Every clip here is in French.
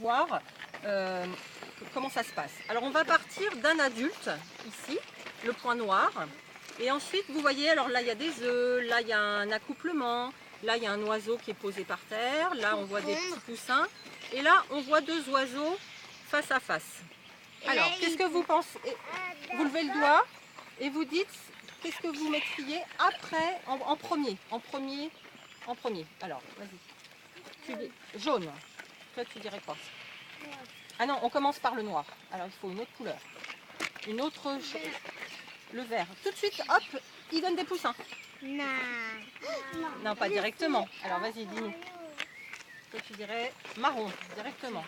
voir comment ça se passe. Alors on va partir d'un adulte, ici, le point noir. Et ensuite, vous voyez, alors là il y a des œufs, là il y a un accouplement, là il y a un oiseau qui est posé par terre, là on voit des petits poussins. Et là on voit deux oiseaux face à face. Alors, qu'est-ce que vous pensez? Vous levez le doigt et vous dites qu'est-ce que vous mettriez après, en premier. Alors, vas-y. Jaune. Toi, tu dirais quoi? Ah non, on commence par le noir. Alors, il faut une autre couleur. Une autre... Le vert. Tout de suite, hop, il donne des poussins. Non. Non, pas directement. Alors, vas-y, dis-nous. Toi, tu dirais marron, directement.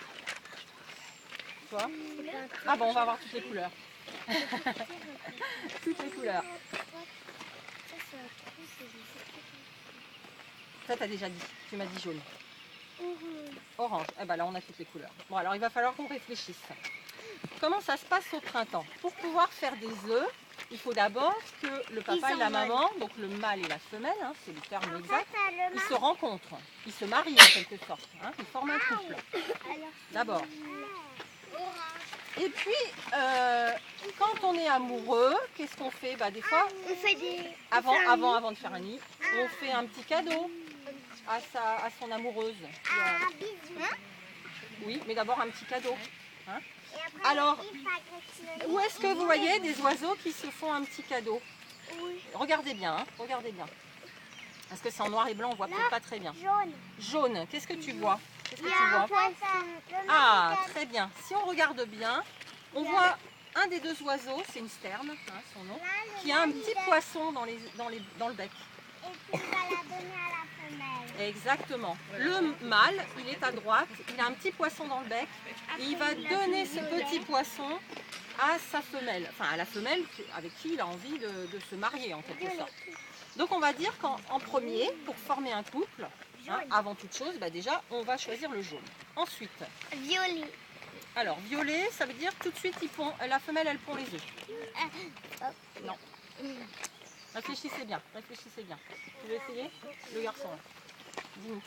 Toi? Ah bon, on va avoir toutes les couleurs. Toutes les couleurs. Ça, t'as déjà dit. Tu m'as dit jaune. Orange. Eh ben là, on a toutes les couleurs. Bon, alors il va falloir qu'on réfléchisse. Comment ça se passe au printemps? Pour pouvoir faire des œufs, il faut d'abord que le papa et la maman, donc le mâle et la femelle, hein, c'est le terme exact, ils se rencontrent. Ils se marient en quelque sorte. Hein, ils forment un couple. D'abord. Et puis, quand on est amoureux, qu'est-ce qu'on fait? Bah, des fois, On fait des... avant de faire un nid, on fait un petit cadeau à son amoureuse. Oui, mais d'abord un petit cadeau. Hein? Alors, où est-ce que vous voyez des oiseaux qui se font un petit cadeau? Regardez bien, hein, regardez bien. Parce que c'est en noir et blanc, on voit peut-être pas très bien. Jaune. Jaune, qu'est-ce que tu vois? Qu'est-ce que Il y tu a un vois? poisson. Ah, très bien. Si on regarde bien, on voit un des deux oiseaux, c'est une sterne, hein, son nom, qui a un petit poisson dans le bec. Et tu vas la donner à la femelle. Exactement. Le mâle, il est à droite, il a un petit poisson dans le bec, et il va donner ce petit poisson à sa femelle, enfin à la femelle avec qui il a envie de se marier en quelque sorte. Donc on va dire qu'en premier, pour former un couple, hein, avant toute chose, bah déjà on va choisir le jaune. Ensuite, Violet. alors violet, ça veut dire tout de suite la femelle elle pond les œufs. Non. Réfléchissez bien, réfléchissez bien. Tu veux essayer? Le garçon. Dis-nous.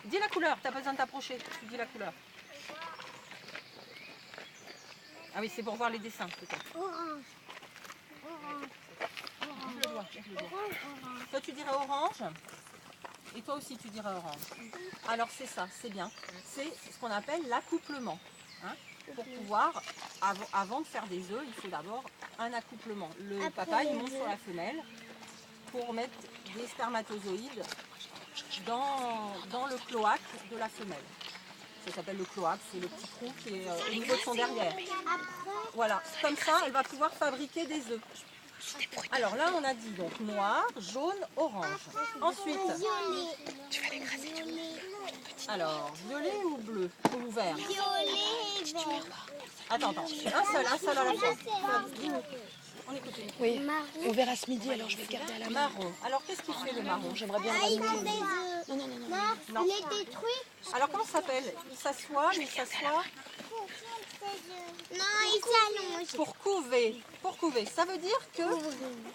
Dis la couleur, tu n'as pas besoin de t'approcher, tu dis la couleur. Ah oui, c'est pour voir les dessins peut-être. Orange. Orange. Lève le doigt, lève le doigt. Toi tu dirais orange et toi aussi tu dirais orange. Alors c'est ça, c'est bien. C'est ce qu'on appelle l'accouplement. Hein. Pour pouvoir, avant de faire des œufs, il faut d'abord un accouplement. Le papa il monte sur la femelle pour mettre des spermatozoïdes dans le cloaque de la femelle. Ça s'appelle le cloaque, c'est le petit trou qui est au niveau de son derrière. Voilà, comme ça, elle va pouvoir fabriquer des œufs. Alors là, on a dit donc noir, jaune, orange. Ensuite, Tu vas l'écraser, tu vois. alors, violet ou bleu ou vert? Violet, vert. Attends, un seul à la fois. Dis-nous. On écoute. Oui, on verra ce midi, alors je vais le garder à la main. Marron. Alors, qu'est-ce qu'il fait le marron? J'aimerais bien le Il ramener. mange des œufs. Non, non, non, non. Non. Il est détruit. Alors, comment ça s'appelle? Il s'assoit, mais il s'assoit Non, il s'allonge. pour couver. Pour couver. Ça veut dire que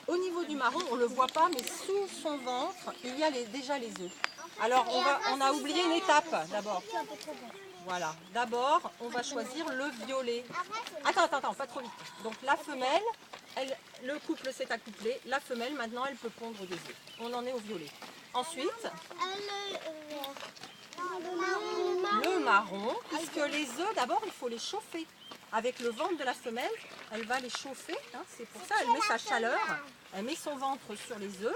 au niveau du marron, on ne le voit pas, mais sous son ventre, il y a déjà les œufs. Alors, on a oublié une étape d'abord. Voilà. D'abord, on va choisir le violet. Attends, pas trop vite. Donc, la femelle, le couple s'est accouplé. La femelle, maintenant, elle peut pondre des œufs. On en est au violet. Ensuite, le marron, puisque les œufs, d'abord, il faut les chauffer. Avec le ventre de la femelle, elle va les chauffer. Hein, c'est pour ça qu'elle met sa chaleur. Elle met son ventre sur les œufs.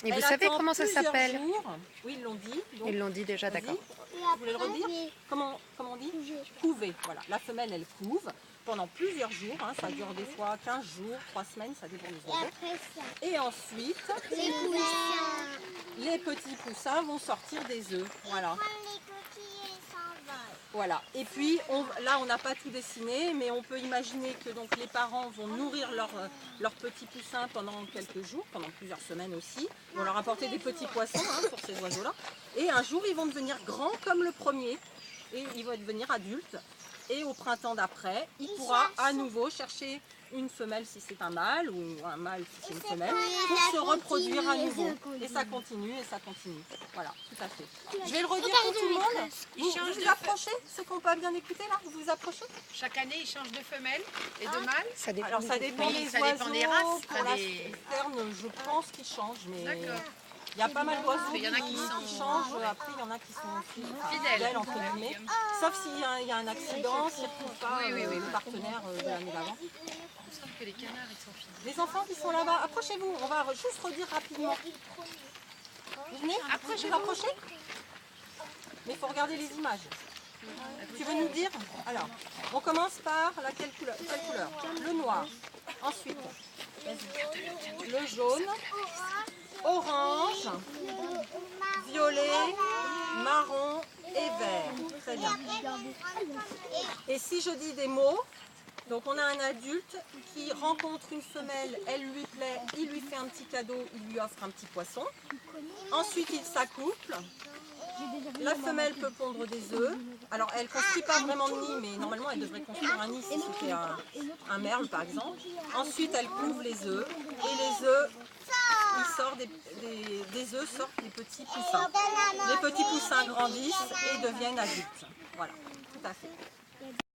Et vous Elle savez attend comment ça plusieurs s'appelle? jours. Oui, ils l'ont dit. Donc, Ils l'ont dit déjà, vas-y. d'accord. Vous voulez le redire? Comment on dit? Couver. Voilà. La femelle, elle couve pendant plusieurs jours. Hein, ça dure des fois 15 jours, 3 semaines, ça dépend des oiseaux. Et ensuite, les petits poussins vont sortir des œufs. Voilà. Voilà. Et puis là, on n'a pas tout dessiné, mais on peut imaginer que donc les parents vont nourrir leurs petits poussins pendant quelques jours, pendant plusieurs semaines aussi. Ils vont leur apporter des petits poissons hein, pour ces oiseaux-là. Et un jour, ils vont devenir grands comme le premier. Et ils vont devenir adultes. Et au printemps d'après, il pourra à nouveau chercher une femelle si c'est un mâle ou un mâle si c'est une femelle pour se reproduire à nouveau. Et ça continue et ça continue. Voilà, tout à fait. Je vais le redire pour tout le monde. Vous vous approchez, ceux qui n'ont pas bien écouté là, vous vous approchez. Chaque année, ils changent de femelle et de mâle. Ça dépend. Alors ça dépend Oui, des ça oiseaux. dépend des races, Pour pas la des- sterne, je pense qu'ils changent, mais D'accord. il y a pas mal d'oiseaux Il y en a qui qui sont- changent. Après, il y en a qui sont Fidèles. entre guillemets. Sauf s'il y a un accident, s'ils ne retrouvent pas Oui. le partenaire de l'année d'avant. Il me semble que les canards, ils sont fidèles. Les enfants qui sont là-bas, approchez-vous. On va juste redire rapidement. Venez, vous approchez. Mais il faut regarder les images. Tu veux nous dire? Alors, on commence par quelle couleur? Le noir. Ensuite, le jaune, orange, violet, marron et vert. Très bien. Et si je dis des mots, donc on a un adulte qui rencontre une femelle, elle lui plaît, il lui fait un petit cadeau, il lui offre un petit poisson. Ensuite, il s'accouple. La femelle peut pondre des œufs. Alors, elle ne construit pas vraiment de nid, mais normalement, elle devrait construire un nid si c'était un merle, par exemple. Ensuite, elle couvre les œufs. Et les œufs, des œufs sortent des petits poussins. Les petits poussins grandissent et deviennent adultes. Voilà, tout à fait.